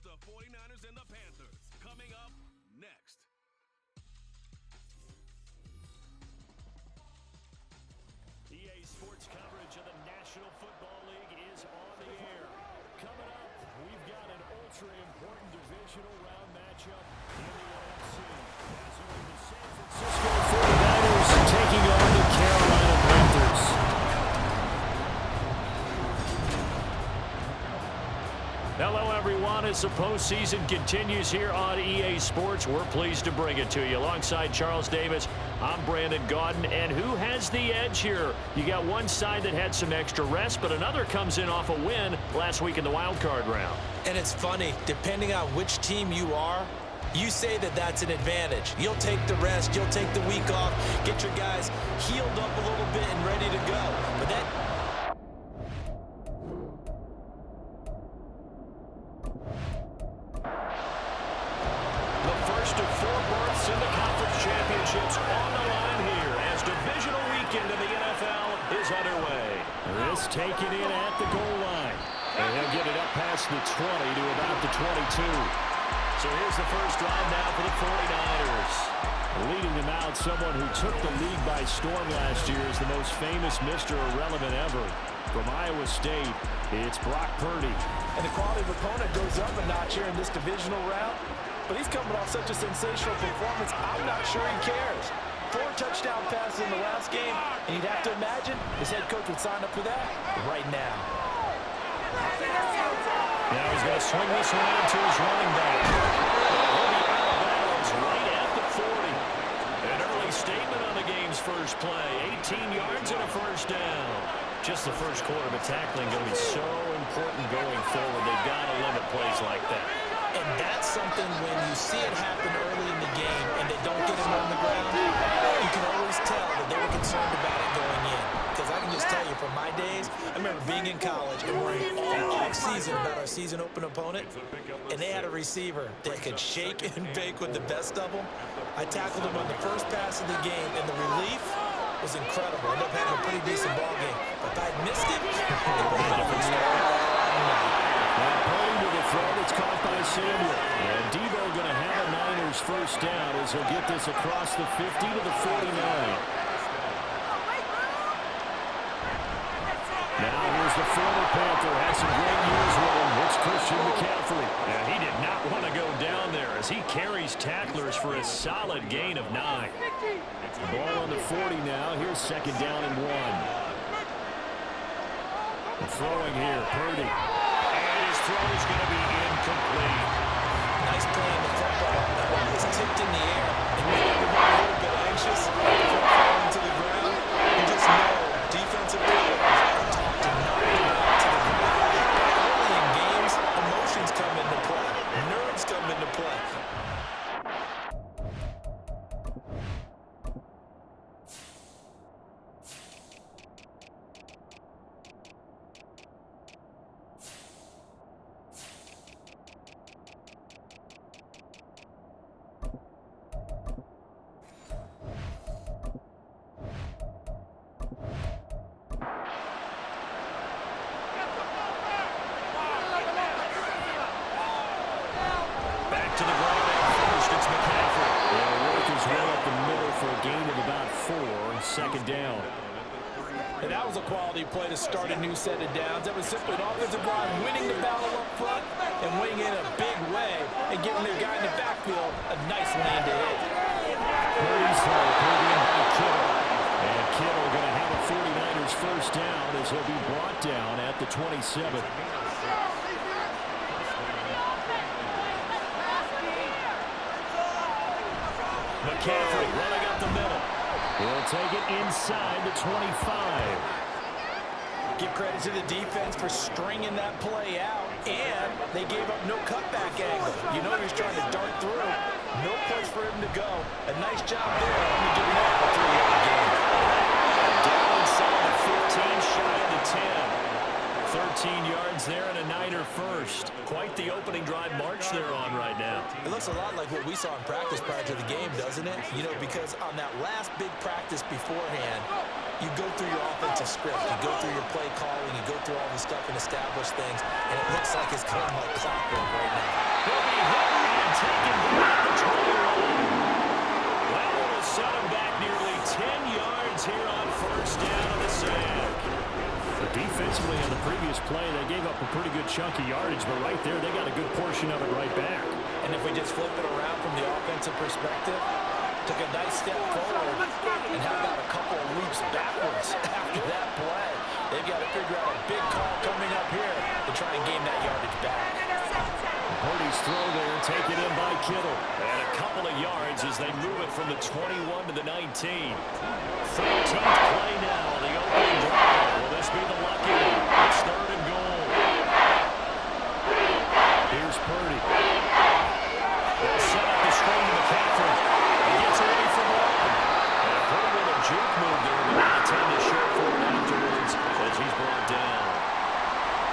the 49ers and the Panthers. Coming up next. EA Sports coverage of the National Football League is on the air. Coming up, we've got an ultra-important divisional round matchup in the NFC. As we the San Francisco 49ers taking on the Carolina Panthers. Hello, everyone. As the postseason continues here on EA Sports, we're pleased to bring it to you. Alongside Charles Davis, I'm Brandon Gaudin. And who has the edge here? You got one side that had some extra rest, but another comes in off a win last week in the wild card round. And it's funny, depending on which team you are, you say that that's an advantage. You'll take the rest, you'll take the week off, get your guys healed up a little bit and ready to go. But that... First of four berths in the conference championships on the line here as divisional weekend of the NFL is underway. This taken in at the goal line. And he'll get it up past the 20 to about the 22. So here's the first drive now for the 49ers. Leading them out, someone who took the league by storm last year is the most famous Mr. Irrelevant ever. From Iowa State, it's Brock Purdy. And the quality of opponent goes up a notch here in this divisional round. But he's coming off such a sensational performance, I'm not sure he cares. 4 touchdown passes in the last game, and you'd have to imagine his head coach would sign up for that right now. Now he's going to swing this one out to his running back. He'll be out of bounds right at the 40. An early statement on the game's first play. 18 yards and a first down. Just the first quarter, but tackling going to be so important going forward. They've got to limit plays like that. And that's something when you see it happen early in the game and they don't get him on the ground, you can always tell that they were concerned about it going in. Because I can just tell you, from my days, I remember being in college and worrying all off-season about our season-open opponent, and they had a receiver that could shake and bake with the best of them. I tackled him on the first pass of the game, and the relief was incredible. I ended up having a pretty decent ball game. But if I had missed it, it would have been a different story. Purdy with a throw that's caught by Samuel. And Debo going to have a Niners first down as he'll get this across the 50 to the 49. Now here's the former Panther. Had some great years with him. It's Christian McCaffrey. Yeah, he did not want to go down there as he carries tacklers for a solid gain of 9. Ball on the 40 now. Here's second down and 1. Throwing here, Purdy. Throw is going to be incomplete. Nice play in the front ball. That ball was tipped in the air. And made everybody a little bit anxious before falling to the ground. You just know defensive players are taught to knock the ball to the ground. Early in games, emotions come into play. Nerves come into play. Second down. And that was a quality play to start a new set of downs. That was simply an offensive line winning the battle up front and winning in a big way and giving their guy in the backfield a nice lane to hit. Purdy's pulled in by Kittle. And Kittle going to have a 49ers first down as he'll be brought down at the 27. McCaffrey running up the middle. He'll take it inside the 25. Give credit to the defense for stringing that play out, and they gave up no cutback angle. You know he was trying to dart through. No place for him to go. A nice job there. Only giving up a 3-yard gain. Down inside the 15, shy of the 10. 13 yards there and a Niner first. Quite the opening drive march they're on right now. It looks a lot like what we saw in practice prior to the game, doesn't it? You know, because on that last big practice beforehand, you go through your offensive script, you go through your play calling, you go through all the stuff and establish things, and it looks like it's going like clockwork right now. He'll be hit and taken back the 21. Well, it'll set him back nearly 10 yards here on first down of the sack. Defensively on the previous play, they gave up a pretty good chunk of yardage, but right there, they got a good portion of it right back. And if we just flip it around from the offensive perspective, took a nice step forward, and how about a couple of leaps backwards after that play? They've got to figure out a big call coming up here to try and gain that yardage back. Purdy's throw there, taken in by Kittle. And a couple of yards as they move it from the 21 to the 19. 13th play now, the opening drive. Will this be the lucky one? It's third and goal. Here's Purdy. They'll set up the screen to McCaffrey. He gets away from one. And a pretty little juke move there, but not a ton to show for it afterwards as he's brought down.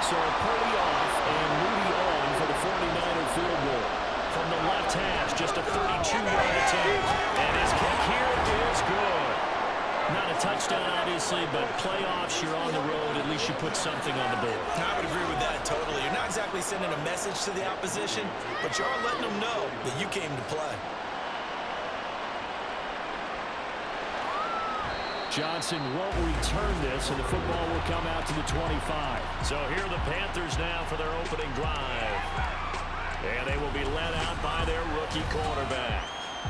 So Purdy off and Moody on for the 49er field goal. From the left hash, just a 32-yard attempt. And his kick here is good. Not a touchdown, obviously, but playoffs, you're on the road. At least you put something on the board. I would agree with that totally. You're not exactly sending a message to the opposition, but you are letting them know that you came to play. Johnson won't return this, and the football will come out to the 25. So here are the Panthers now for their opening drive. And they will be led out by their rookie quarterback.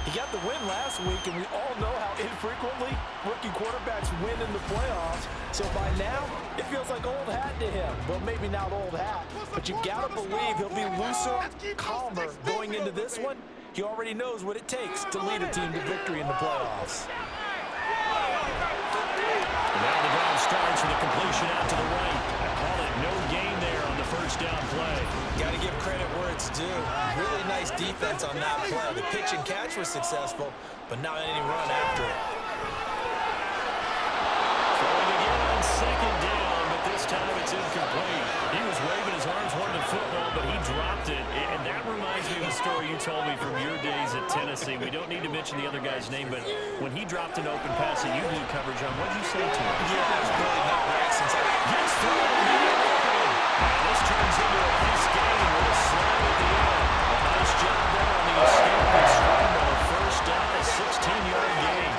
He got the win last week, and we all know how infrequently rookie quarterbacks win in the playoffs. So by now, it feels like old hat to him. Well, maybe not old hat, but you got to believe he'll be looser, calmer going into this one. He already knows what it takes to lead a team to victory in the playoffs. Now the drive starts with a completion out to the right. I call it no gain there on the first down play. Got to give credit where it's due. Really nice defense on that play. The pitch and catch was successful, but not any run after it. Throwing again on second down, but this time it's incomplete. He was waving his arms, wanting the football, but he dropped it. And that reminds me of a story you told me from your days at Tennessee. We don't need to mention the other guy's name, but when he dropped an open pass that you did coverage on, what did you say to him? Yeah, it was really not right since I gets through it. This turns into a nice game with a slam at the end. A nice job there on the escape and scramble. First down, a 16-yard gain.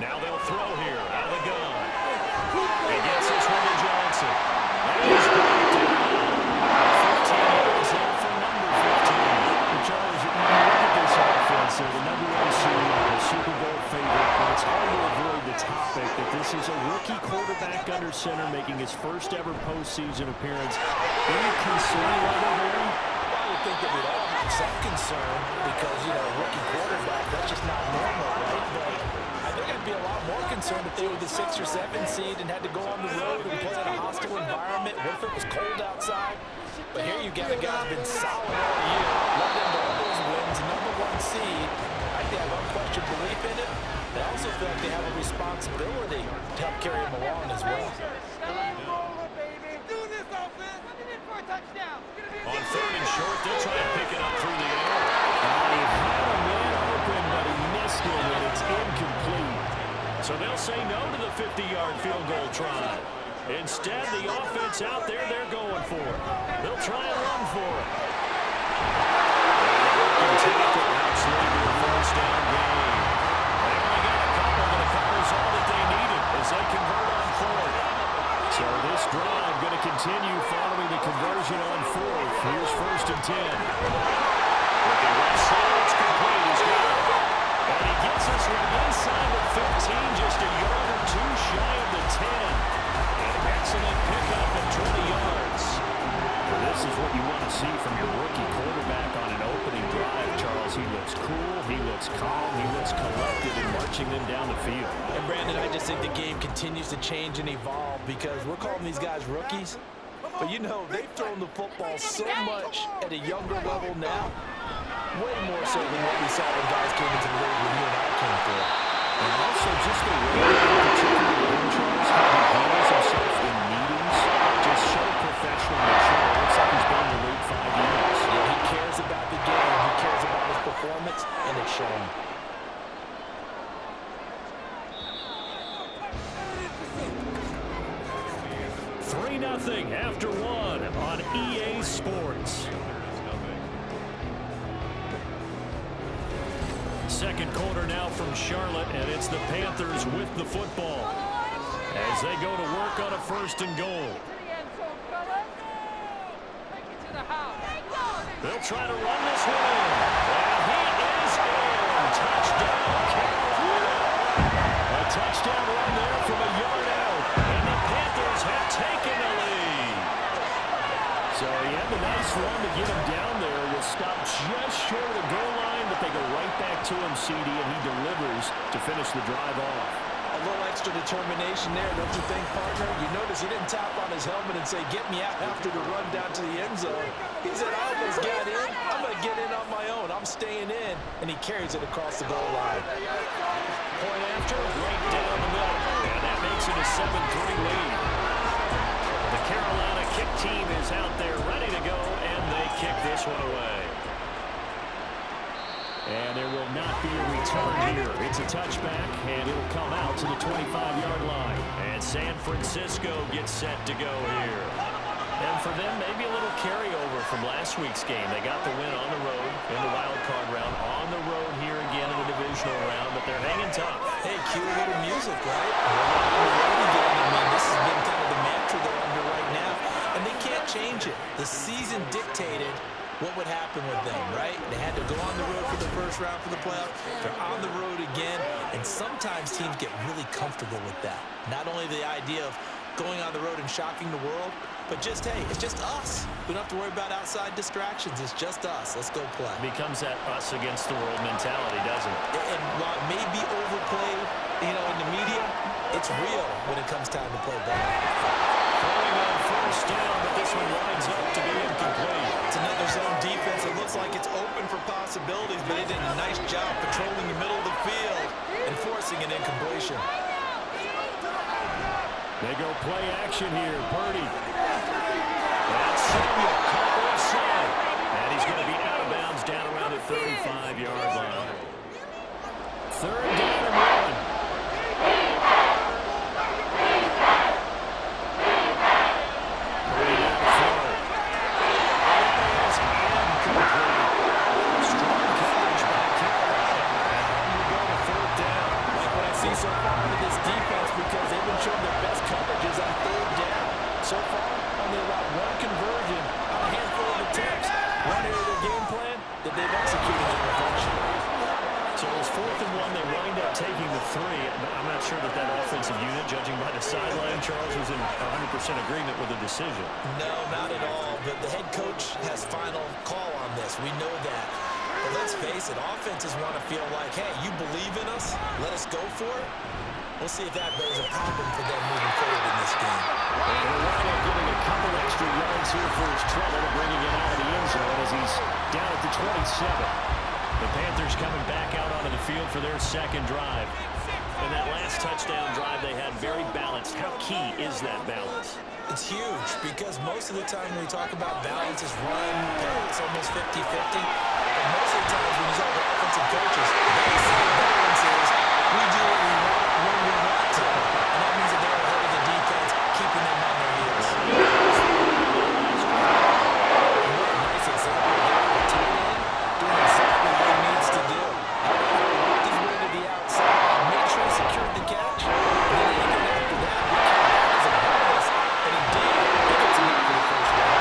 Now they'll throw here out of the gun. He gets this one to Johnson. And he's brought down. 15 yards there for number 15. But Charles, you look at this offense, they're the number one seed, the Super Bowl favorite, but it's hard to avoid the topic that this is a rookie quarterback under center making his first ever postseason appearance. Any concern level there? I would think that we'd all have some concern because, you know, rookie quarterback, that's just not normal, right? But I think I'd be a lot more concerned if they were the 6 or 7 seed and had to go on the road and play in a hostile environment. What if it was cold outside? But here you got a guy who's been solid all year, led them to all those wins, number 1 seed. I think they have unquestioned belief in it. They also feel like they have a responsibility to help carry him along as well. On third and short, they'll try and pick it up through the air. He had a man open, but he missed it, and it's incomplete. So they'll say no to the 50-yard field goal try. Instead, the offense out there, they're going for it. They'll try and run for it. Perhaps leading the first down game. They only got a couple, but it covers all that they needed as they convert on fourth. So this drive going to continue following the conversion on fourth. Here's first and 10. With the left side, it's complete. He's got it. And he gets us from inside the 15, just a yard or two shy of the 10. An excellent pickup at 20 yards. Well, this is what you want to see from your rookie quarterback on an opening drive, Charles. He looks cool, he looks calm, he looks collected in marching them down the field. And Brandon, I just think the game continues to change and evolve because we're calling these guys rookies. But you know, they've thrown the football so much at a younger level now. Way more so than what we saw when guys came into the league when you and I came through. And also just the way that particularly in Charles, how he handles himself in meetings, just so professional and mature. It looks like he's been in the league 5 years. Yeah, he cares about the game. He cares about his performance, and it's showing. 3-0 after one on EA Sports. Second quarter now from Charlotte, and it's the Panthers with the football as they go to work on a 1st and goal. They'll try to run this one in. And he is in. Touchdown, Carolina. A touchdown run there from a yard out. And the Panthers have taken the lead. So he had the nice run to get him down there. Was stopped just short of the goal line, but they go right back to him, CD, and he delivers to finish the drive off. A little extra determination there, don't you think, partner? You notice he didn't tap on his helmet and say, get me out after the run down to the end zone. He said, I almost got in. I'm going to get in on my own. I'm staying in. And he carries it across the goal line. Point after, right down the middle. And that makes it a 7-3 lead. The Carolina kick team is out there ready to go, and they kick this one away. And there will not be a return here. It's a touchback, and it'll come out to the 25-yard line. And San Francisco gets set to go here. And for them, maybe a little carryover from last week's game. They got the win on the road in the wild card round, on the road here again in the divisional round, but they're hanging tough. Hey, cue a little music, right? I mean, this has been kind of the mantra they're under right now, and they can't change it. The season dictated what would happen with them, right? They had to go on the road for the first round for the playoffs. They're on the road again, and sometimes teams get really comfortable with that. Not only the idea of going on the road and shocking the world, but just, hey, it's just us. We don't have to worry about outside distractions. It's just us. Let's go play. Becomes that us against the world mentality, doesn't it? And while it may be overplayed, in the media, it's real when it comes time to play ball. Throwing on 1st down, but this one winds up to be incomplete. It's another zone defense. It looks like it's open for possibilities, but they did a nice job patrolling the middle of the field and forcing an incompletion. They go play action here. Purdy. That's Samuel caught offside. And he's going to be out of bounds down around the 35-yard line. 3rd down and 1. Purdy down the floor. It is incomplete. Strong coverage by Carolina. And we go to 3rd down. Like what I see so far with this defense, because they've been showing their best coverages on 3rd down. So far, only allowed 1 conversion on a handful of attempts. One area of their game plan that they've executed in perfection. So it was 4th and 1. They wind up taking the 3. I'm not sure that offensive unit, judging by the sideline, Charles, was in 100% agreement with the decision. No, not at all. But the head coach has final call on this. We know that. But let's face it, offenses want to feel like, hey, you believe in us? Let us go for it. We'll see if that bears a problem for them moving forward in this game. And he'll wind up getting a couple extra yards here for his trouble, bringing it out of the end zone as he's down at the 27. The Panthers coming back out onto the field for their 2nd drive. And that last touchdown drive they had very balanced. How key is that balance? It's huge because most of the time when we talk about balance, it's run, pass, almost 50-50. But most of the times when you talk about offensive coaches, they say balance is we do what we want when we want to. And that means that they're ahead of the defense, keeping them on their heels. Nice example there. The tight end doing exactly what he needs to do. Work his way to the outside, make sure he secured the catch, and then even after that, he came back as a bonus, and he did. He gets enough for the 1st down.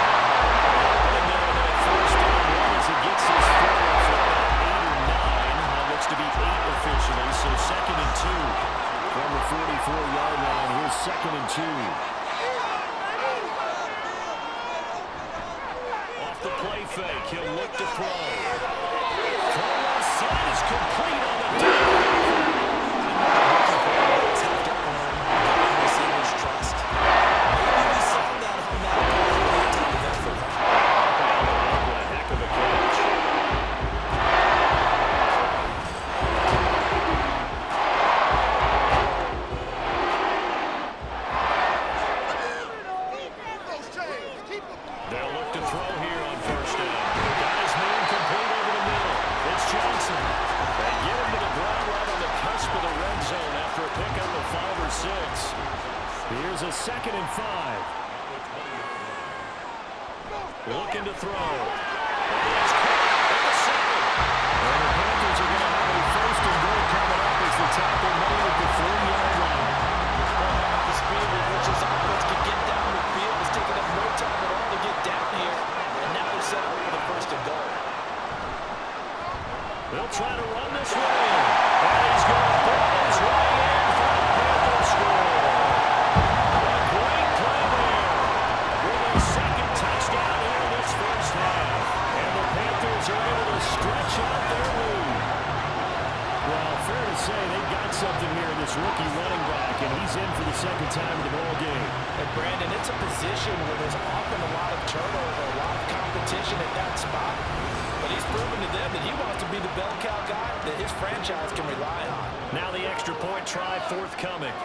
And there on that 1st down run as he gets his forward for about 8 or 9. That looks to be 8 officially, so 2nd and 2 from the 44-yard line. Here's 2nd and 2. Off the play fake, he'll look to throw. Throw left side is complete on the down. is a 2nd and 5. Looking to throw. It's caught at the 7. And the Panthers are going to have a 1st and goal coming up as the tackle made at the 4-yard line. The speed with which this offense can get down the field is taking up no time at all to get down here. And now they're set up for the 1st and goal. They'll try to run this way. And he's going to put his way in for the Panthers score. A great play there with a 2nd touchdown here in this 1st half. And the Panthers are able to stretch out their lead. Well, fair to say they've got something here in this rookie running back, and he's in for the 2nd time in the ball game. And Brandon, it's a position where there's often a lot of turnover, a lot of competition at that spot. But he's proven to them that he wants to be the bell cow guy that his franchise can rely on. Now the extra point try forthcoming.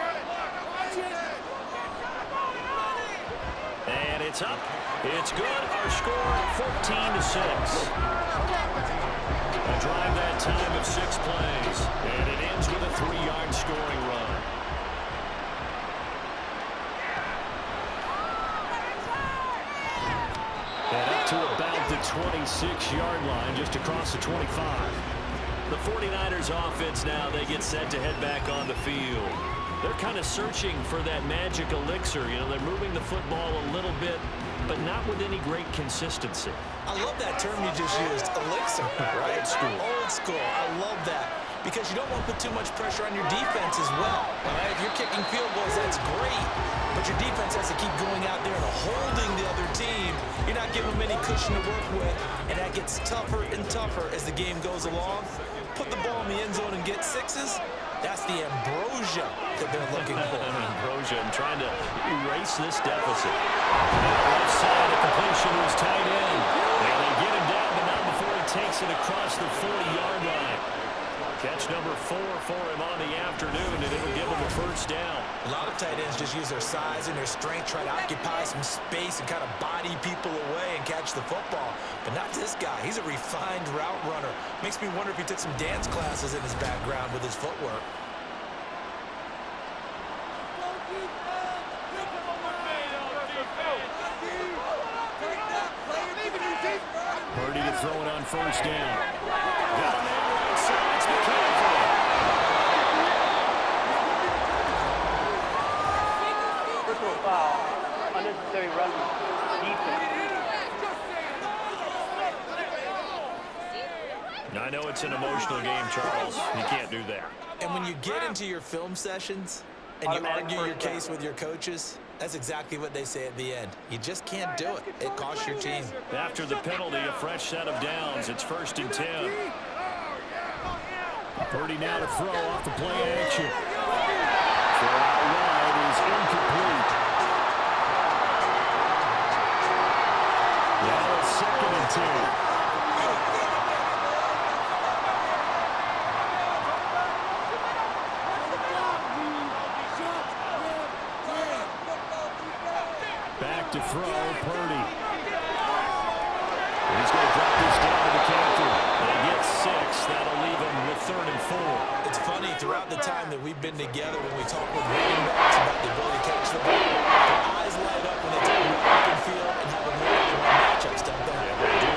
And it's up. It's good. Our score 14-6. A drive that time of 6 plays. And it ends with a 3-yard scoring run. And up to about the 26-yard line, just across the 25. The 49ers offense now, they get set to head back on the field. They're kind of searching for that magic elixir. You know, they're moving the football a little bit, but not with any great consistency. I love that term you just used, elixir, right? Old school. Old school. I love that. Because you don't want to put too much pressure on your defense as well. All right? If you're kicking field goals, that's great. But your defense has to keep going out there and holding the other team. You're not giving them any cushion to work with, and that gets tougher and tougher as the game goes along. Put the ball in the end zone and get 6s. That's the ambrosia that they're looking for. Ambrosia and trying to erase this deficit. Left side, a completion was tight end. And they get him down, but not before he takes it across the 40-yard line. Catch number 4 for him on the afternoon, and it'll give him a 1st down. A lot of tight ends just use their size and their strength, try to occupy some space and kind of body people away and catch the football. But not this guy. He's a refined route runner. Makes me wonder if he took some dance classes in his background with his footwork. Purdy to throw it on 1st down. Got him on right side. It's McCaffrey. Personal foul, unnecessary run defense. I know it's an emotional game, Charles. You can't do that. And when you get into your film sessions and you argue your case with your coaches, that's exactly what they say at the end. You just can't do it. It costs your team. After the penalty, a fresh set of downs. It's 1st and 10. Purdy now to throw off the play action. Throw out wide is incomplete. Now it's 2nd and 10. Back to throw, Purdy. He's going to drop this down to McCaffrey. They get 6. That'll leave him with 3rd and 4. It's funny, throughout the time that we've been together, when we talk with running backs about the ability to catch the ball, their eyes light up when they talk about open field and having one-on-one matchups, don't they? Yeah, they do.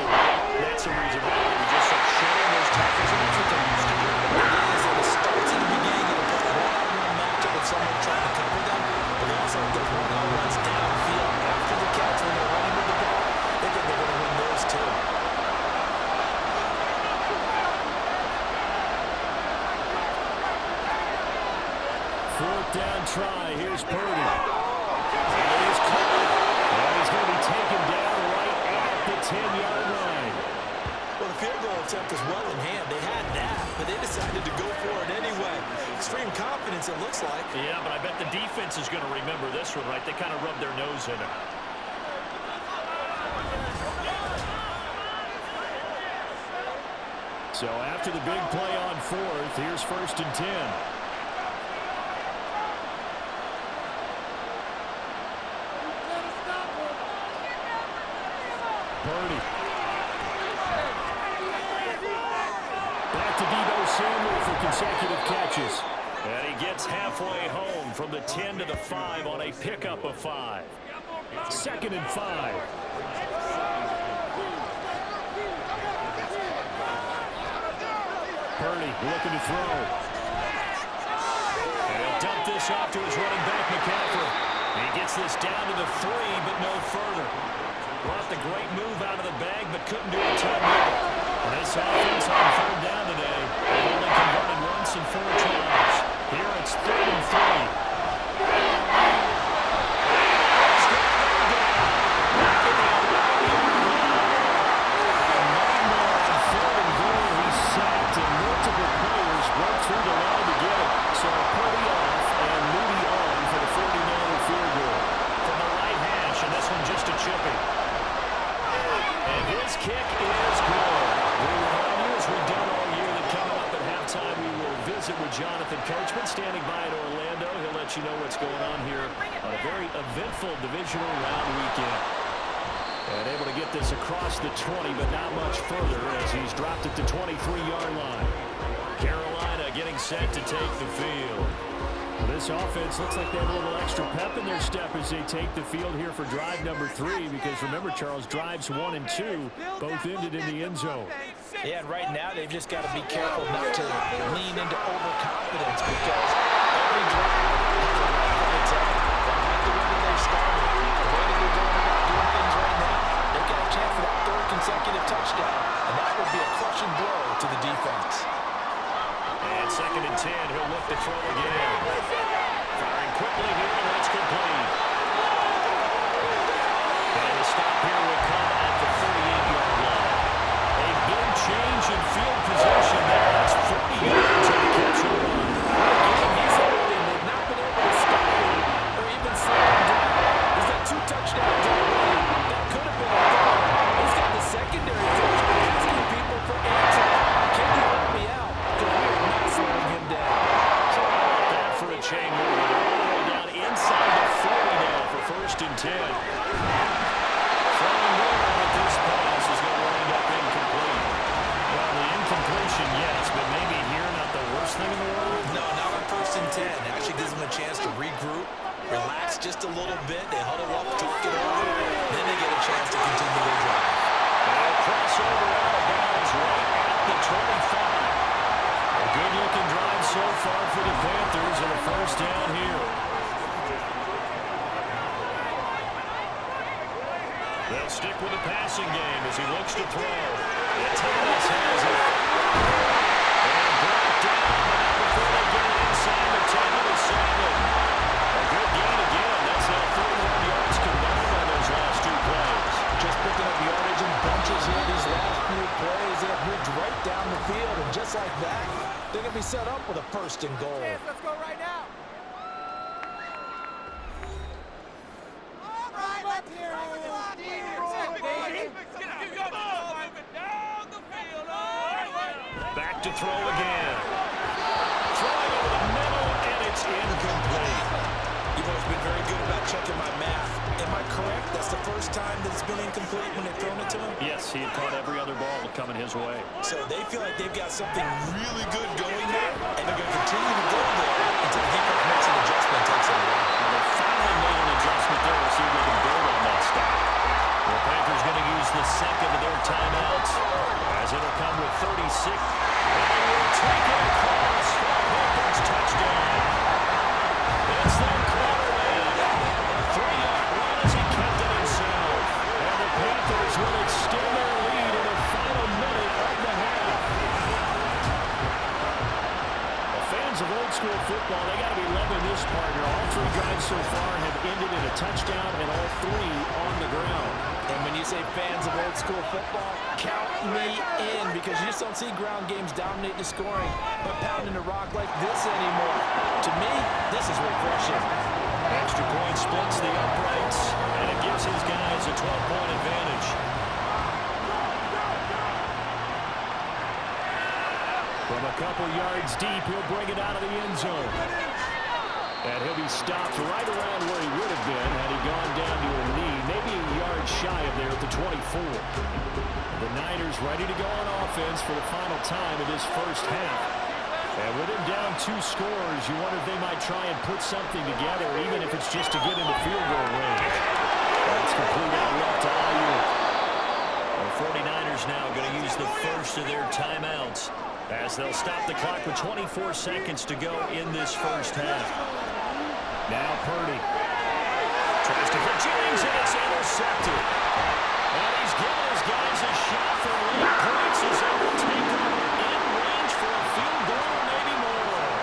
That's the reason why we just start showing those tackles, and that's what they're used to doing. It starts in the beginning of a one-on-one matchup with someone trying to cover them, but they also have those one-on-ones downfield after the catch when they're running with the ball. They think they're going to win those too. Fourth down try. Here's Purdy. It is caught. And he's going to be taken down right at the 10-yard line. Well, the field goal attempt is well in hand. They had that, but they decided to go for it anyway. Extreme confidence, it looks like. Yeah, but I bet the defense is going to remember this one, right? They kind of rubbed their nose in it. So after the big play on 4th, here's 1st and 10. Purdy. Back to Deebo Samuel for consecutive catches. And he gets halfway home from the 10 to the 5 on a pickup of 5. 2nd and 5. Purdy looking to throw. And he'll dump this off to his running back, McCaffrey. He gets this down to the 3, but no further. Brought the great move out of the bag, but couldn't do a ton with it. And this offense on 3rd down today, they've only converted once in 4 tries. Here it's 3rd and 3. Multiple players broke through the line to get it. So Purdy off and Moody on for the 49er field goal. From the right hash, and this one just a chippy. And his kick is good. We remind you, as we've done all year, that coming up at halftime, we will visit with Jonathan Coachman standing by in Orlando. He'll let you know what's going on here on a very eventful divisional round weekend. And able to get this across the 20, but not much further as he's dropped it to 23-yard line. Carolina getting set to take the field. This offense looks like they have a little extra pep in their step as they take the field here for drive number 3, because remember, Charles, drives 1 and 2 both ended in the end zone. Yeah, and right now they've just got to be careful not to lean into overconfidence, because every drive is a life of its own. I like the way that they've started. The way that they're going about doing things right now, they've got a chance for that 3rd consecutive touchdown, and that would be a crushing blow to the defense. And 2nd and 10, he'll look to throw again. Firing quickly here, and that's complete. And the stop here will come at the 38-yard line. A big change in field position there. That's 40 yards on the catch and run. Again, he's holding. They've not been able to stop him or even slow him down. He's got 2 touchdowns already. That could have been a third. He's got the secondary coach asking people for answers. Can you help me out? Because we are not slowing him down. So how about that for a chain move? All the way down inside the 40 now for 1st and 10. Throwing more, but this pass is going to wind up incomplete. Well, the incompletion, yes, but maybe here not the worst thing in the world. No, not on 1st and 10. It actually gives them a chance to regroup, relax just a little bit. They huddle up, talk it over, then they get a chance to continue their drive. And crossover out of bounds right at the 25. A good-looking drive so far for the Panthers and a 1st down here. They'll stick with the passing game as he looks to throw. And Thomas has it. And brought down, but not before they get it inside the 10 to the 7. A good gain again. That's now 31 yards combined on those last 2 plays. Just picking up yardage in bunches here these last few plays. They have moved right down the field, and just like that, they're going to be set up with a 1st and goal. Let's go right now. All right, let's hear it. Back to throw again. Throwing over the middle, and it's incomplete. You've always been very good about checking my math. Am I correct? That's the first time that it's been incomplete when they've thrown it to him? Yes, he had caught every other ball coming his way. So they feel like they've got something really good going there, and they're going to continue to go there until the defense makes an adjustment and takes it away. Well, they finally made an adjustment there to see if they can build on that stop. The Panthers going to use the 2nd of their timeouts as it'll come with 36. And will take it across for a Panthers touchdown. It's their quarterback. A 3-yard run as he kept it himself. And the Panthers will extend their lead in the final minute of the half. The fans of old school football, they got to be loving this partner. All 3 drives so far have ended in a touchdown, and all 3 on the ground. And when you say fans of old school football, count me in, because you just don't see ground games dominate the scoring but pounding the rock like this anymore. To me, this is refreshing. Extra point splits the uprights, and it gives his guys a 12-point advantage. From a couple yards deep, he'll bring it out of the end zone. And he'll be stopped right around where he would have been had he gone down to a knee, maybe a yard shy of there at the 24. The Niners ready to go on offense for the final time of this 1st half. And with him down 2 scores, you wonder if they might try and put something together, even if it's just to get into field goal range. That's complete out left to Ayuk. The 49ers now going to use the first of their timeouts as they'll stop the clock with 24 seconds to go in this first half. Now Purdy tries to hit James, and it's intercepted. And he's giving his guys a shot for late points as they will take over in range for a field goal or maybe more.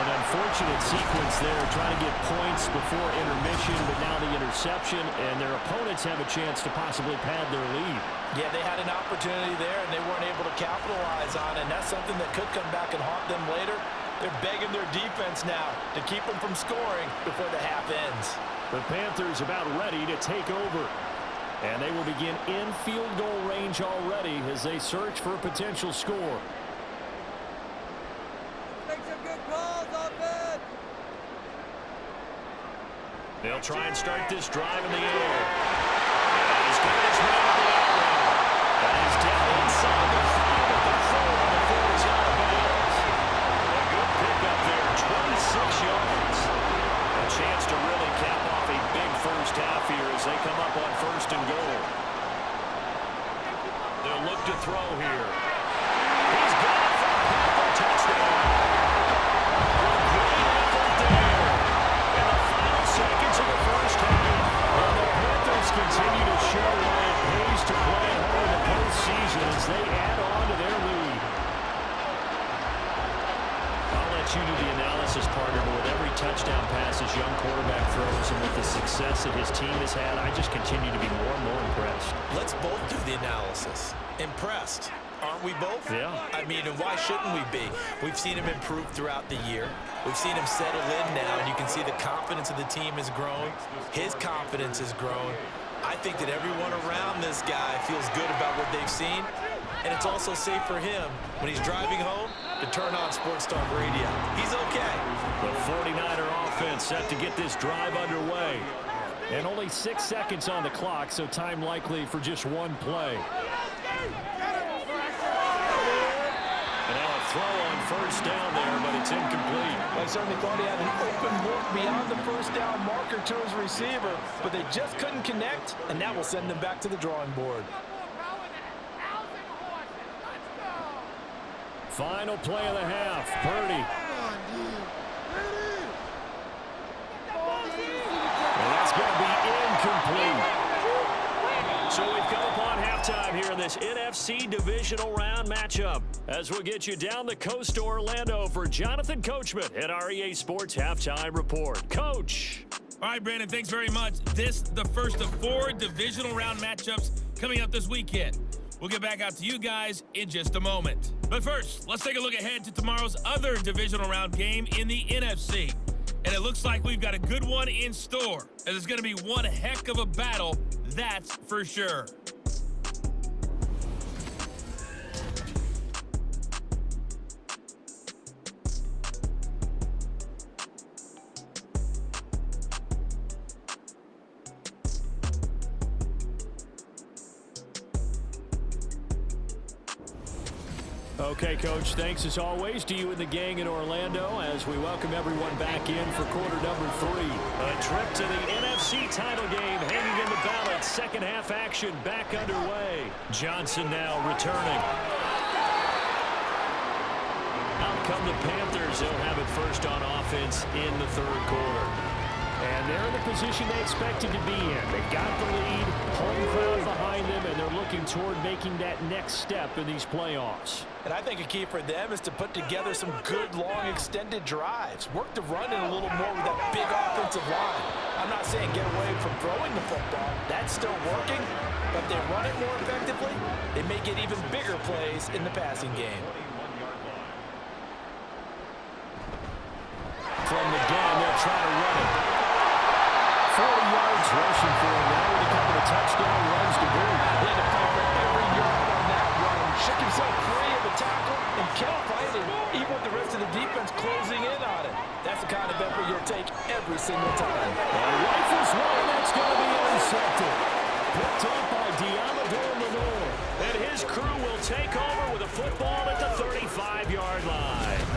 An unfortunate sequence there, trying to get points before intermission, but now the interception, and their opponents have a chance to possibly pad their lead. Yeah, they had an opportunity there, and they weren't able to capitalize on it, and that's something that could come back and haunt them later. They're begging their defense now to keep them from scoring before the half ends. The Panthers about ready to take over. And they will begin in field goal range already as they search for a potential score. Make some good calls, offense. They'll try and start this drive in the air. He's got his man on the outrun. And he's down inside the 5 at the 4 on the 4 is out of bounds. A good pickup there, 26 yards. A chance to really cap off a big first half here as they come up on 1st and goal. They'll look to throw here. He's got it for a touchdown. Great effort there. In the final seconds of the first half, and the Panthers continue to show why it pays to play at home in the postseason as they add on to their lead. I'll let you do the analysis, partner, but with every touchdown pass his young quarterback throws and with the success that his team has had, I just continue to be more and more impressed. Let's both do the analysis. Impressed. Aren't we both? Yeah. I mean, and why shouldn't we be? We've seen him improve throughout the year. We've seen him settle in now, and you can see the confidence of the team has grown. His confidence has grown. I think that everyone around this guy feels good about what they've seen, and it's also safe for him when he's driving home to turn on Sports Talk Radio. He's okay. The 49er offense set to get this drive underway. And only 6 seconds on the clock, so time likely for just one play. And now a throw on 1st down there, but it's incomplete. I certainly thought he had an open look beyond the 1st down marker to his receiver, but they just couldn't connect, and that will send them back to the drawing board. Final play of the half. Purdy. And that's going to be incomplete. So we've come upon halftime here in this NFC Divisional Round matchup. As we'll get you down the coast to Orlando for Jonathan Coachman at our EA Sports Halftime Report. Coach. All right, Brandon, thanks very much. This the first of 4 divisional round matchups coming up this weekend. We'll get back out to you guys in just a moment. But first, let's take a look ahead to tomorrow's other divisional round game in the NFC. And it looks like we've got a good one in store, as it's going to be one heck of a battle, that's for sure. Okay, Coach, thanks as always to you and the gang in Orlando as we welcome everyone back in for quarter number 3. A trip to the NFC title game hanging in the balance. Second half action back underway. Johnson now returning. Out come the Panthers. They'll have it first on offense in the 3rd quarter. And they're in the position they expected to be in. They got the lead, home crowd behind them, and they're looking toward making that next step in these playoffs. And I think a key for them is to put together some good, long, extended drives. Work the run in a little more with that big offensive line. I'm not saying get away from throwing the football. That's still working. But if they run it more effectively, they may get even bigger plays in the passing game. From the gun, they'll try to run it. 40 yards rushing for him now with a couple of touchdown runs to boot. He had to fight for every yard on that run. Shook himself free of the tackle and kept fighting, even with the rest of the defense closing in on it. That's the kind of effort you'll take every single time. Rifles one, that's going to be intercepted. Picked up by Diamador Lenore. And his crew will take over with a football at the 35-yard line.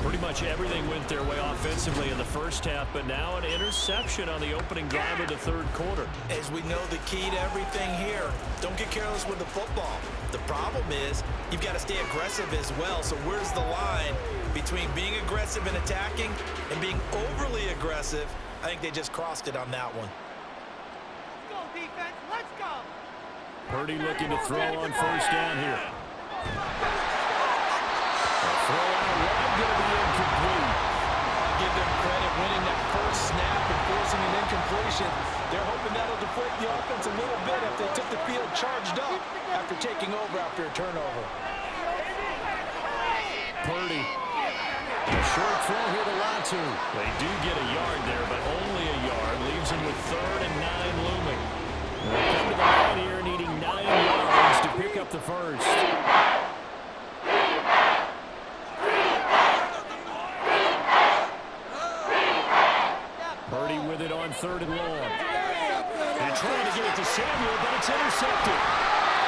Pretty much everything went their way offensively in the first half, but now an interception on the opening drive of the third quarter. As we know, the key to everything here, don't get careless with the football. The problem is you've got to stay aggressive as well. So where's the line between being aggressive and attacking and being overly aggressive? I think they just crossed it on that one. Let's go, defense. Let's go. Purdy looking to throw on first down here. Throw out wide, going to be incomplete. I'll give them credit winning that first snap and forcing an incompletion. They're hoping that'll deflate the offense a little bit if they took the field charged up after taking over after a turnover. Purdy. A short throw here to Latu. They do get a yard there, but only a yard. Leaves him with 3rd and 9 looming. They'll come to the line here needing 9 yards to pick up the first. Purdy with it on 3rd and long. And trying to get it to Samuel, but it's intercepted.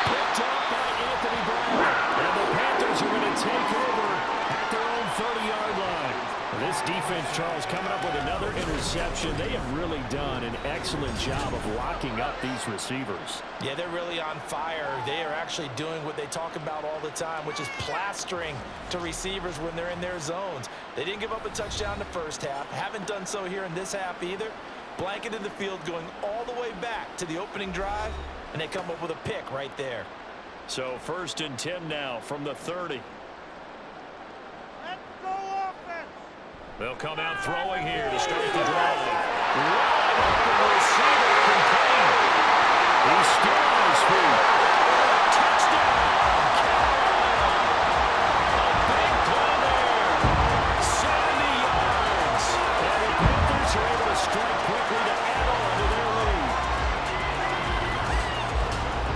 Picked up by Anthony Brown. And the Panthers are going to take over at their own 30-yard line. This defense, Charles, coming up with another interception. They have really done an excellent job of locking up these receivers. Yeah, they're really on fire. They are actually doing what they talk about all the time, which is plastering to receivers when they're in their zones. They didn't give up a touchdown the first half. Haven't done so here in this half either. Blanketed the field going all the way back to the opening drive, and they come up with a pick right there. So 1st and 10 now from the 30. Let's go offense. They'll come out throwing here to start the drive. Wide open receiver complete. He still on his feet. Touchdown, Carolina. A big play there. 70 yards. And the Panthers are able to strike quickly to add on to their lead.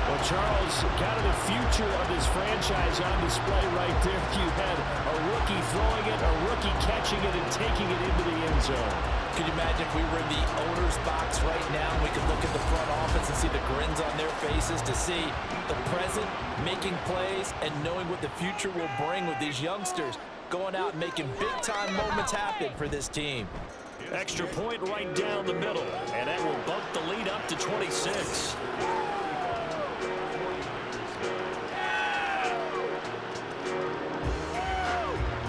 Well, Charles, kind of the future of this franchise on display right there. You had a rookie throwing it, a rookie catching it, and taking it into the end zone. Could you imagine if we were in the owner's box right now and we could look at the front office and see the grins on their faces, to see the present making plays and knowing what the future will bring with these youngsters going out and making big-time moments happen for this team. Extra point right down the middle, and that will bump the lead up to 26.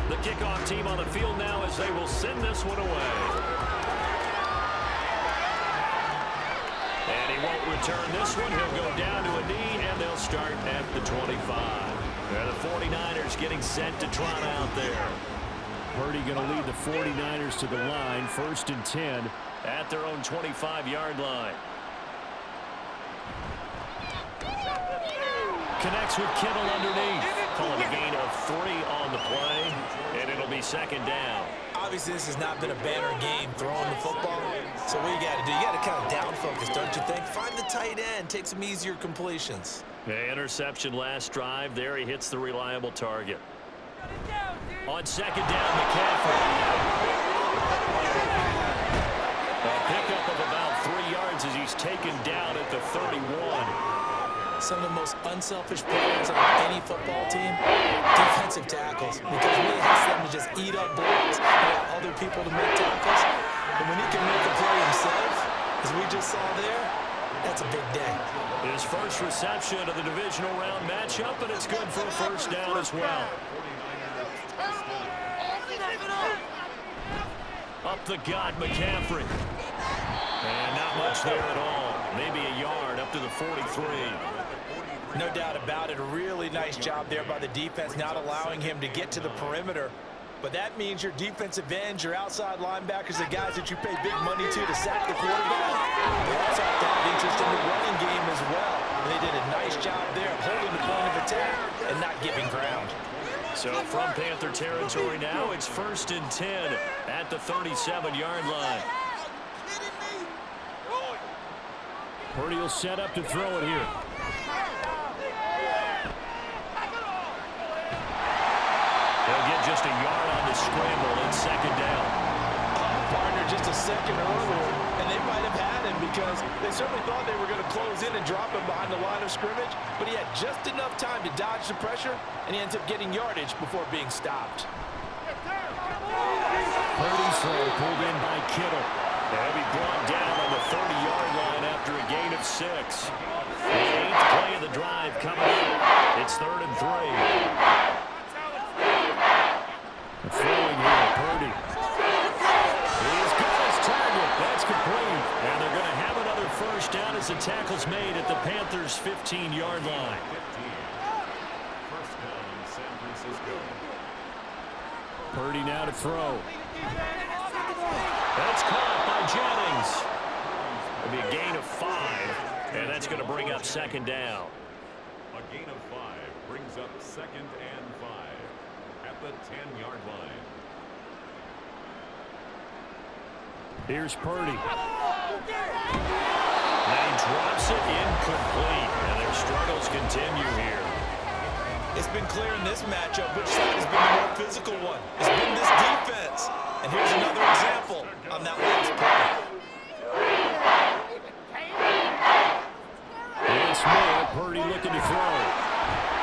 The kickoff team on the field now as they will send this one away. And he won't return this one. He'll go down to a knee, and they'll start at the 25. They're the 49ers getting set to trot out there. Purdy going to lead the 49ers to the line. 1st and 10 at their own 25-yard line. Connects with Kittle underneath. Calling a gain of 3 on the play, and it'll be 2nd down. Obviously, this has not been a banner game throwing the football. So what you got to do, you got to kind of down focus, don't you think? Find the tight end, take some easier completions. The interception last drive. There he hits the reliable target. On 2nd down, McCaffrey. A pickup of about 3 yards as he's taken down at the 31. Some of the most unselfish players on any football team, defensive tackles, because we ask them to just eat up blocks and allow other people to make tackles. And when he can make a play himself, as we just saw there, that's a big day. His first reception of the divisional round matchup, and it's good for a 1st down as well. Up the gut, McCaffrey. And not much there at all. Maybe a yard up to the 43. No doubt about it. A really nice job there by the defense, not allowing him to get to the perimeter. But that means your defensive ends, your outside linebackers, the guys that you pay big money to sack the quarterback, they also have to have interest in the running game as well. And they did a nice job there of holding the point of attack and not giving ground. So from Panther territory now, it's 1st and 10 at the 37-yard line. Purdy will set up to throw it here. They'll get just a yard on the scramble in 2nd down. Partner just a second earlier, and they might have had him because they certainly thought they were going to close in and drop him behind the line of scrimmage, but he had just enough time to dodge the pressure, and he ends up getting yardage before being stopped. Yes, sir. Purdy's throw pulled in by Kittle. They'll be brought down on the 30-yard line after a gain of 6. The 8th play of the drive coming up. It's 3rd and 3. Throwing here, Purdy. He's got his target. That's complete. And they're going to have another first down as the tackle's made at the Panthers' 15-yard line. First down, San Francisco. Purdy now to throw. That's caught by Jennings. It'll be a gain of 5, and that's going to bring up 2nd down. A gain of 5 brings up 2nd and 5 at the 10-yard line. Here's Purdy. Now he drops it incomplete, and their struggles continue here. It's been clear in this matchup which side has been the more physical one. It's been this defense. And here's another example on that last play. Once more, Purdy looking to throw.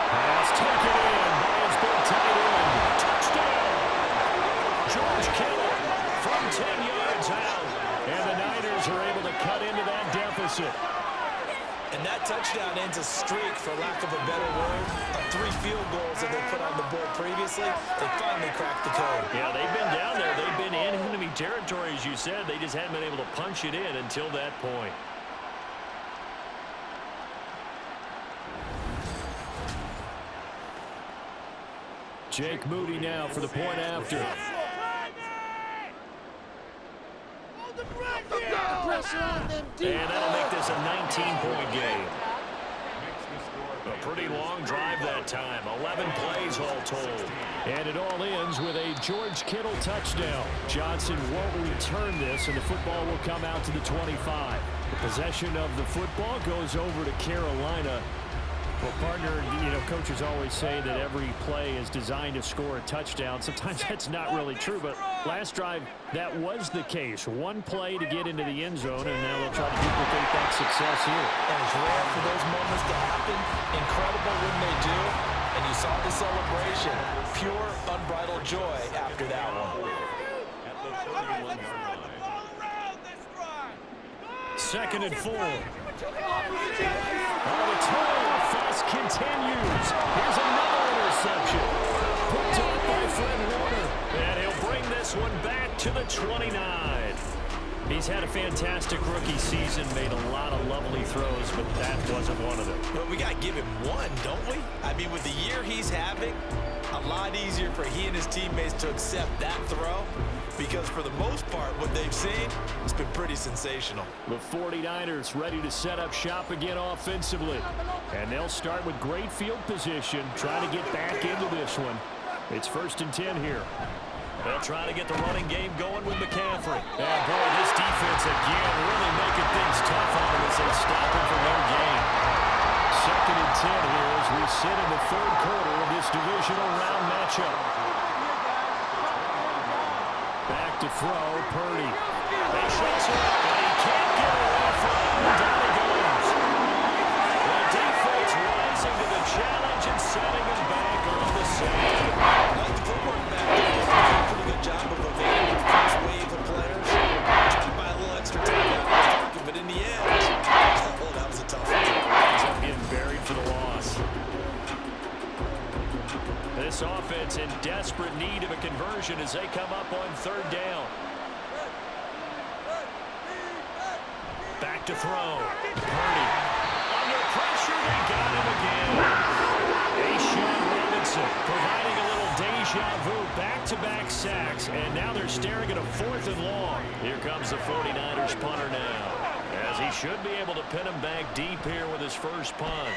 Pass taken in by his big tight end. Touchdown! George Kittle from 10 yards out. And the Niners are able to cut into that deficit. And that touchdown ends a streak, for lack of a better word, of 3 field goals that they put on the board previously. They finally cracked the code. Yeah, they've been down there. They've been in enemy territory, as you said. They just haven't been able to punch it in until that point. Jake Moody now for the point after. And that'll make this a 19-point game. A pretty long drive that time. 11 plays all told. And it all ends with a George Kittle touchdown. Johnson won't return this, and the football will come out to the 25. The possession of the football goes over to Carolina. Well, partner, coaches always say that every play is designed to score a touchdown. Sometimes that's not really true, but last drive, that was the case. One play to get into the end zone, and now they'll try to duplicate that success here. And it's rare for those moments to happen. Incredible when they do. And you saw the celebration. Pure, unbridled joy after that one. At the 31-yard line. 2nd and 4. The total fuss continues. Here's another interception. Picked up by Fred Warner. And he'll bring this one back to the 29. He's had a fantastic rookie season, made a lot of lovely throws, but that wasn't one of them. Well, we got to give him one, don't we? I mean, with the year he's having, a lot easier for he and his teammates to accept that throw, because for the most part, what they've seen, it's been pretty sensational. The 49ers ready to set up shop again offensively. And they'll start with great field position, trying to get back into this one. It's 1st and 10 here. They'll try to get the running game going with McCaffrey. And boy, this defense again really making things tough on him as they stop him from their game. 2nd and 10 here as we sit in the 3rd quarter of this divisional round matchup. Back to throw, Purdy. They shuts it up, and he can't get away from it. Down he goes. The defense rising to the challenge and setting him back on the side. Like the footwork back there, they did a pretty good job of evading the first wave of players. Tried to buy a little extra time out of the pocket, but in the end, oh, that was a tough one. Ends up getting buried for the loss. This offense in desperate need of a conversion as they come up on 3rd down. Back to throw. Purdy. Under pressure, they got him again. Ashawn Robinson providing a little deja vu. Back-to-back sacks, and now they're staring at a 4th and long. Here comes the 49ers punter now, as he should be able to pin him back deep here with his first punt.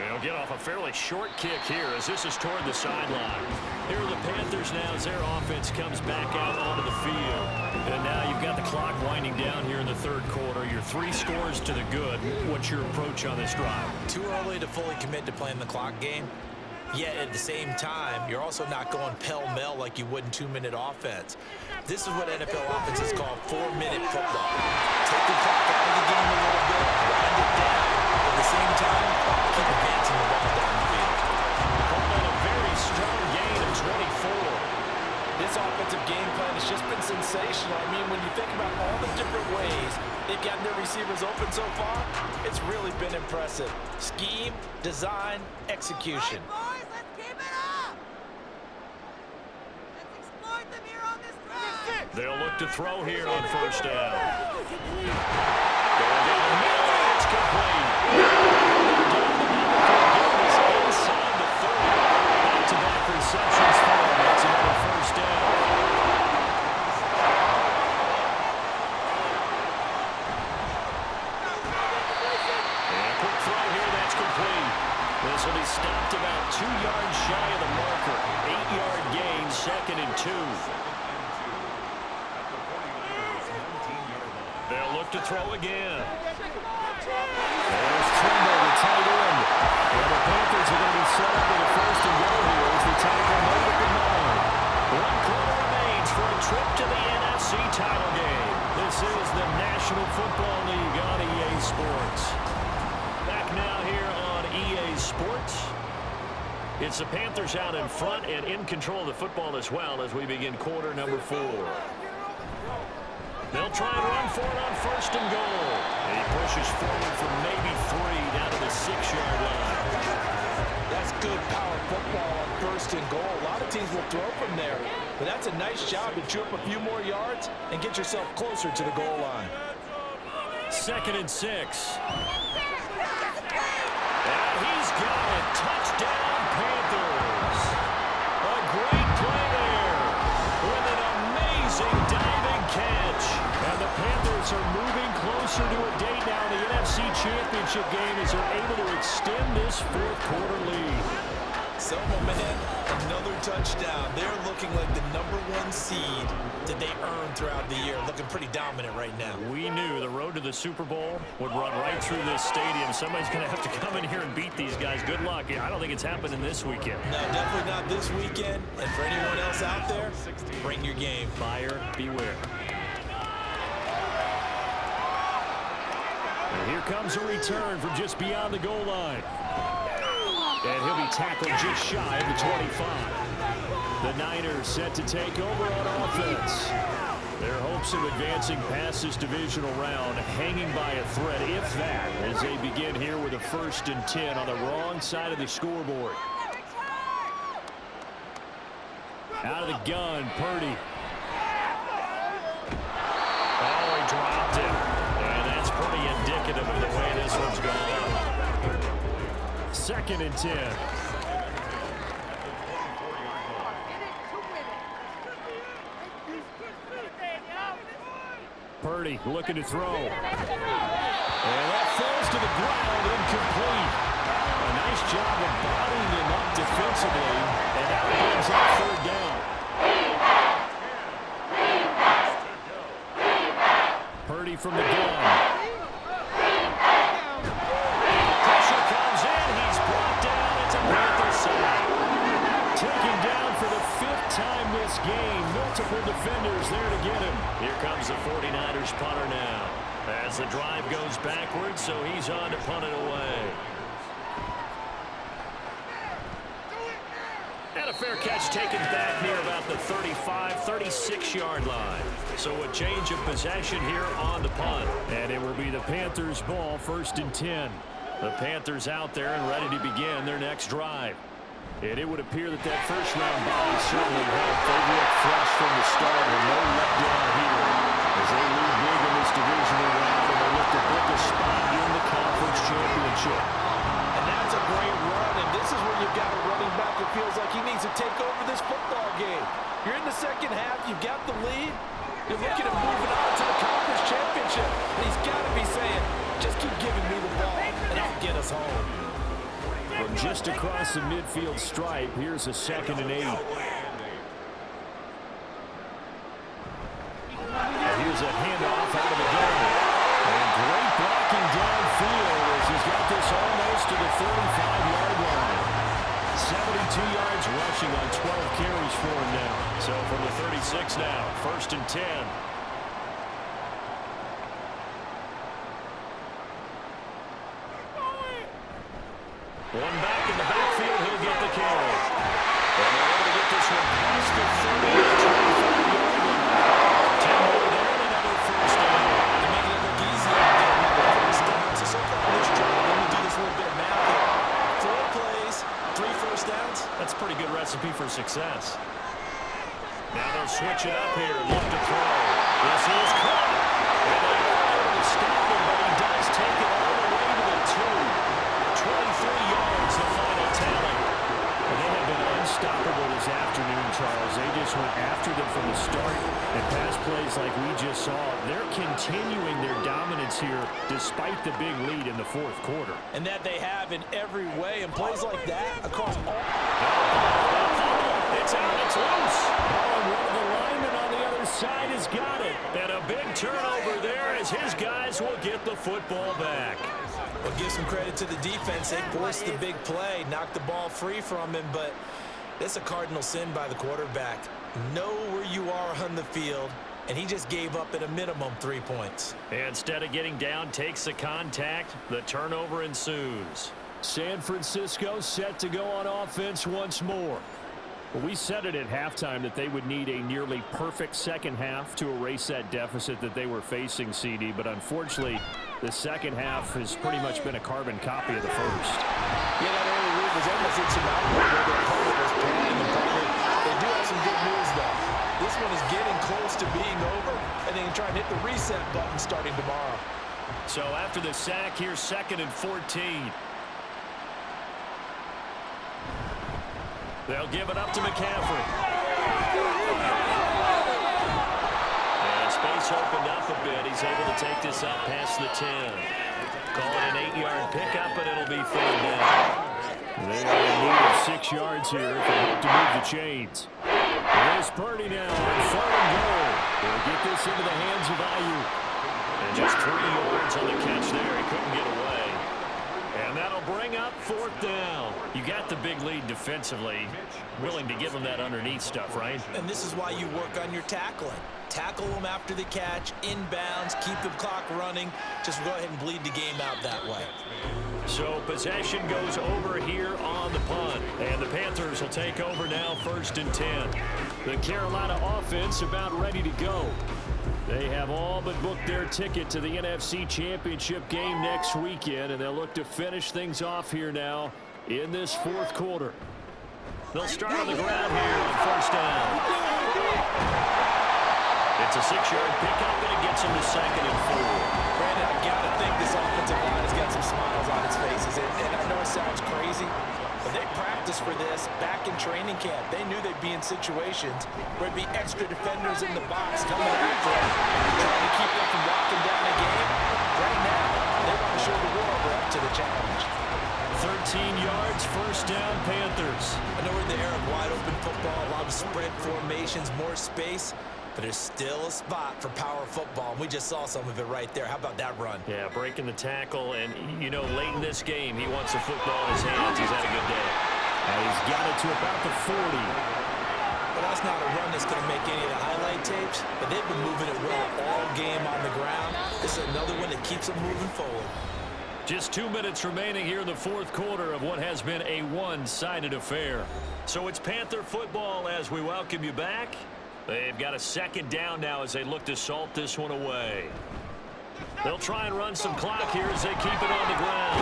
They'll get off a fairly short kick here as this is toward the sideline. Here are the Panthers now as their offense comes back out onto the field. And now you've got the clock winding down here in the 3rd quarter. You're 3 scores to the good. What's your approach on this drive? Too early to fully commit to playing the clock game. Yet at the same time, you're also not going pell-mell like you would in 2-minute offense. This is what NFL offenses call 4-minute football. Take the clock out of the game a little bit, wind it down. At the same time, keep advancing the ball down the field. On a very strong gain of 24. This offensive game plan has just been sensational. sensational. I mean, when you think about all the different ways they've gotten their receivers open so far, it's really been impressive. Scheme, design, execution. Boys, let's keep it up! Let's exploit them here on this drive! They'll look to throw here on first down. Going down the middle, it's complete. Inside the 30. Back-to-back receptions for him. That's another first down. And a quick throw here, that's complete. This will be stopped about 2 yards shy of the marker. 8-yard gain, 2nd and 2. They'll look to throw again. There's Trimble, the tight end. And the Panthers are going to be set up with a first and goal here as the tackle made at the 9. 1 quarter remains for a trip to the NFC title game. This is the National Football League on EA Sports. Back now here on EA Sports. It's the Panthers out in front and in control of the football as well as we begin quarter number 4. They'll try and run for it on first and goal. And he pushes forward from maybe 3 down to the 6-yard line. That's good power football on first and goal. A lot of teams will throw from there, but that's a nice job to chew up a few more yards and get yourself closer to the goal line. 2nd and 6. And he's got it. Touchdown, Panthers. A great play there with an amazing diving catch. And the Panthers are moving closer to a date now in the NFC Championship game as they're able to extend this 4th quarter lead. Selma, man, another touchdown. They're looking like the #1 seed that they earned throughout the year. Looking pretty dominant right now. We knew the road to the Super Bowl would run right through this stadium. Somebody's going to have to come in here and beat these guys. Good luck. I don't think it's happening this weekend. No, definitely not this weekend. And for anyone else out there, bring your game. Buyer beware. And here comes a return from just beyond the goal line. And he'll be tackled just shy of the 25. The Niners set to take over on offense. Their hopes of advancing past this divisional round hanging by a thread, if that, as they begin here with a 1st and 10 on the wrong side of the scoreboard. Out of the gun, Purdy. Oh, he dropped it. And that's pretty indicative of the way this one's gone. 2nd and 10. Purdy looking to throw. And that falls to the ground, incomplete. A nice job of bottling him up defensively, and that brings up 3rd down. Purdy from the gun. Pressure comes in. He's brought down. It's a Panther sack. Taken down for the 5th time this game. Multiple defenders there to get him. Here comes the 49ers punter now. As the drive goes backwards, so he's on to punt it away. And a fair catch taken back near about the 35, 36-yard line. So a change of possession here on the punt. And it will be the Panthers' ball, 1st and 10. The Panthers out there and ready to begin their next drive. And it would appear that that first-round bye certainly helped. They look fresh from the start with no letdown here as they lead big in this divisional round and they look to book a spot in the conference championship. And that's a great run, and this is where you've got a running back that feels like he needs to take over this football game. You're in the 2nd half, you've got the lead, you're looking at moving on to the conference championship, and he's got to be saying, just keep giving me the ball, and I'll get us home. From just across the midfield stripe, here's a 2nd and 8. And here's a handoff out of the gun. And great blocking downfield as he's got this almost to the 35-yard line. 72 yards rushing on 12 carries for him now. So from the 36 now, 1st and 10. One back in the backfield, he'll get the carry. And they're able to get this one past the 30 to 25-yard line. points. That's a pretty good recipe for success. Now they'll switch it up here. Look to throw. This is caught. And they're able to stop him, but he does take it all the way to the 2. 23 yards, the final tally. And they have been unstoppable this afternoon, Charles. They just went after them from the start. And pass plays like we just saw, they're continuing their dominance here despite the big lead in the fourth quarter. And that they have in every way. And plays like that across all... It's out, it's loose. Oh, and one of the linemen on the other side has got it. And a big turnover there as his guys will get the football back. Well, give some credit to the defense. They forced the big play, knocked the ball free from him, but it's a cardinal sin by the quarterback. Know where you are on the field, and he just gave up at a minimum 3 points. Instead of getting down, takes the contact. The turnover ensues. San Francisco set to go on offense once more. Well, we said it at halftime that they would need a nearly perfect second half to erase that deficit that they were facing, CD, but unfortunately, the second half has pretty much been a carbon copy of the first. Yeah, that early lead was almost insurmountable where their opponent was playing the partner. They do have some good news, though. This one is getting close to being over, and they can try and hit the reset button starting tomorrow. So after the sack, here's 2nd and 14. They'll give it up to McCaffrey. And space opened up a bit. He's able to take this up past the 10. Call it an 8-yard pickup, and it'll be third down. They are in need of 6 yards here if they hope to move the chains. There's Purdy now on 3rd and goal. They'll get this into the hands of Ayuk. And just 3 yards on the catch there. He couldn't get away. And that'll bring up 4th down. You got the big lead defensively. Willing to give them that underneath stuff, right? And this is why you work on your tackling. Tackle them after the catch, inbounds, keep the clock running. Just go ahead and bleed the game out that way. So possession goes over here on the punt. And the Panthers will take over now 1st and 10. The Carolina offense about ready to go. They have all but booked their ticket to the NFC Championship game next weekend, and they'll look to finish things off here now in this fourth quarter. They'll start on the ground here on 1st down. It's a 6-yard pickup, and it gets them to 2nd and 4. Brandon, I've got to think this offensive line has got some smiles on its faces, and I know it sounds crazy, but they practiced for this back in training camp. They knew they'd be in situations where there'd be extra defenders in the box coming after them, trying to keep them from locking down the game. Right now, they want to show the world they're up to the challenge. 13 yards, 1st down, Panthers. I know we're in the era of wide-open football, a lot of spread formations, more space, but there's still a spot for power football, and we just saw some of it right there. How about that run? Yeah, breaking the tackle, and, you know, late in this game, he wants the football in his hands. He's had a good day. And he's got it to about the 40. Well, that's not a run that's going to make any of the highlight tapes, but they've been moving it well all game on the ground. This is another one that keeps them moving forward. Just 2 minutes remaining here in the fourth quarter of what has been a one-sided affair. So it's Panther football as we welcome you back. They've got a 2nd down now as they look to salt this one away. They'll try and run some clock here as they keep it on the ground.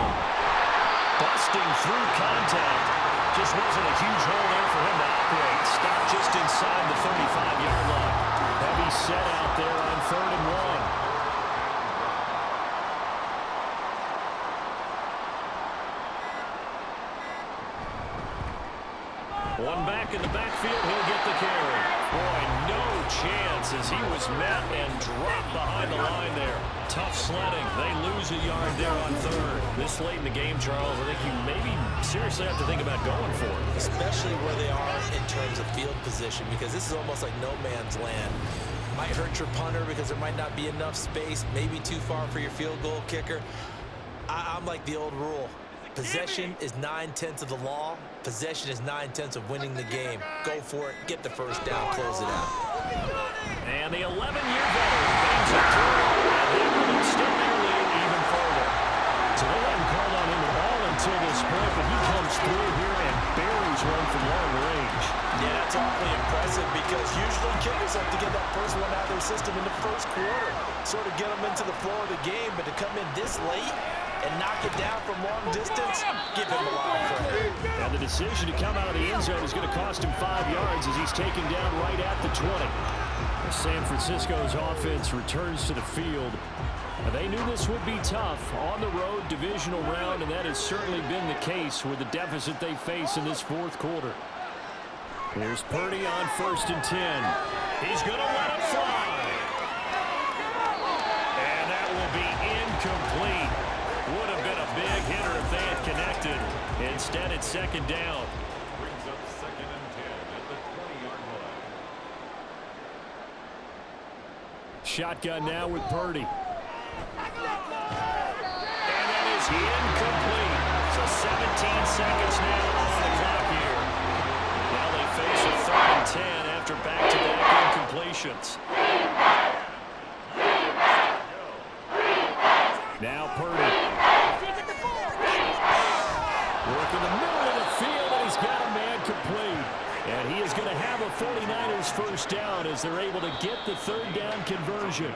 Busting through contact. Just wasn't a huge hole there for him to operate. Stopped just inside the 35-yard line. Heavy set out there on 3rd and 1. One back in the backfield, he'll get the carry. Boy, no chance as he was met and dropped behind the line there. Tough sledding. They lose a yard there on 3rd. This late in the game, Charles, I think you maybe seriously have to think about going for it. Especially where they are in terms of field position, because this is almost like no man's land. Might hurt your punter because there might not be enough space, maybe too far for your field goal kicker. I'm like the old rule. Possession is 9/10 of the law. Possession is 9/10 of winning the game. Go for it. Get the 1st down. Close it out. And the 11-year veteran bangs it through. And they will extend their lead even further. So they haven't called on him at all until this point, but he comes through here and buries one from long range. Yeah, that's awfully impressive because usually kickers have to get that first one out of their system in the first quarter. Sort of get them into the flow of the game, but to come in this late, and knock it down from long distance, give him a lot of credit. And the decision to come out of the end zone is going to cost him 5 yards as he's taken down right at the 20. San Francisco's offense returns to the field. They knew this would be tough on the road divisional round, and that has certainly been the case with the deficit they face in this fourth quarter. Here's Purdy on 1st and 10. He's going to let it fly. And that will be incomplete. Would have been a big hitter if they had connected. Instead, it's 2nd down. Brings up 2nd and 10 at the 20-yard line. Shotgun now with Purdy. And that is incomplete. So 17 seconds now on the clock here. Now they face a 3rd and 10 after back-to-back incompletions. Now Purdy. Working the middle of the field, and he's got a man complete. And he is going to have a 49ers first down as they're able to get the 3rd down conversion.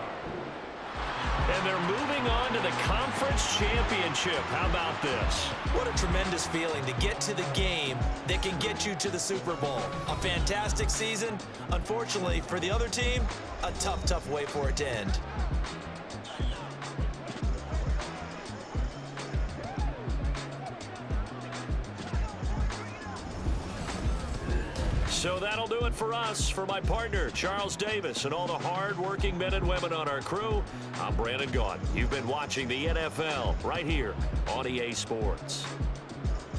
And they're moving on to the conference championship. How about this? What a tremendous feeling to get to the game that can get you to the Super Bowl. A fantastic season. Unfortunately, for the other team, a tough, tough way for it to end. So that'll do it for us. For my partner, Charles Davis, and all the hard-working men and women on our crew, I'm Brandon Gaudin. You've been watching the NFL right here on EA Sports.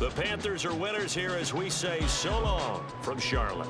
The Panthers are winners here as we say so long from Charlotte.